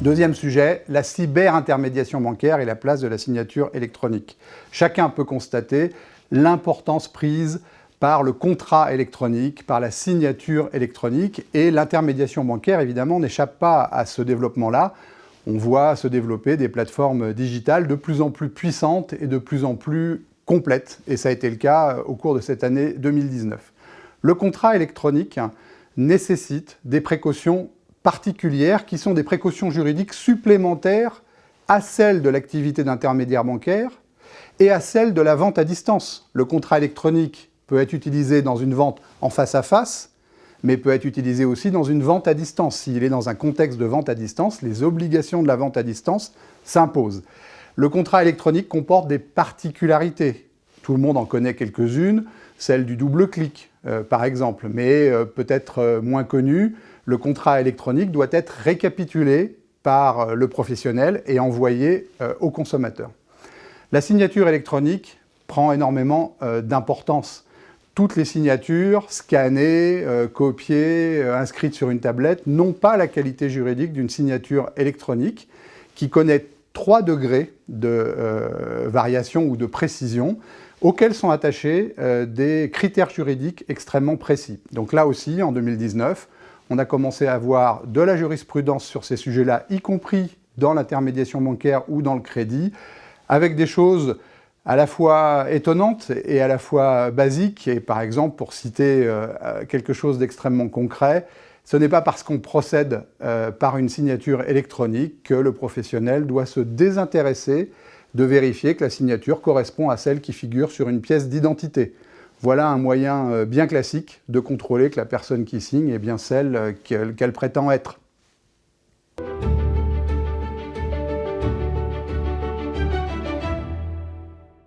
Deuxième sujet, la cyberintermédiation bancaire et la place de la signature électronique. Chacun peut constater l'importance prise par le contrat électronique, par la signature électronique, et l'intermédiation bancaire, évidemment, n'échappe pas à ce développement-là. On voit se développer des plateformes digitales de plus en plus puissantes et de plus en plus complètes, et ça a été le cas au cours de cette année 2019. Le contrat électronique nécessite des précautions particulières qui sont des précautions juridiques supplémentaires à celles de l'activité d'intermédiaire bancaire et à celles de la vente à distance. Le contrat électronique peut être utilisé dans une vente en face à face, mais peut être utilisé aussi dans une vente à distance. S'il est dans un contexte de vente à distance, les obligations de la vente à distance s'imposent. Le contrat électronique comporte des particularités. Tout le monde en connaît quelques-unes, celle du double clic, par exemple, mais peut-être moins connue. Le contrat électronique doit être récapitulé par le professionnel et envoyé au consommateur. La signature électronique prend énormément d'importance. Toutes les signatures scannées, copiées, inscrites sur une tablette n'ont pas la qualité juridique d'une signature électronique qui connaît 3 degrés de variation ou de précision auxquels sont attachés des critères juridiques extrêmement précis. Donc là aussi, en 2019, on a commencé à avoir de la jurisprudence sur ces sujets-là, y compris dans l'intermédiation bancaire ou dans le crédit, avec des choses à la fois étonnantes et à la fois basiques. Et par exemple, pour citer quelque chose d'extrêmement concret, ce n'est pas parce qu'on procède par une signature électronique que le professionnel doit se désintéresser de vérifier que la signature correspond à celle qui figure sur une pièce d'identité. Voilà un moyen bien classique de contrôler que la personne qui signe est bien celle qu'elle prétend être.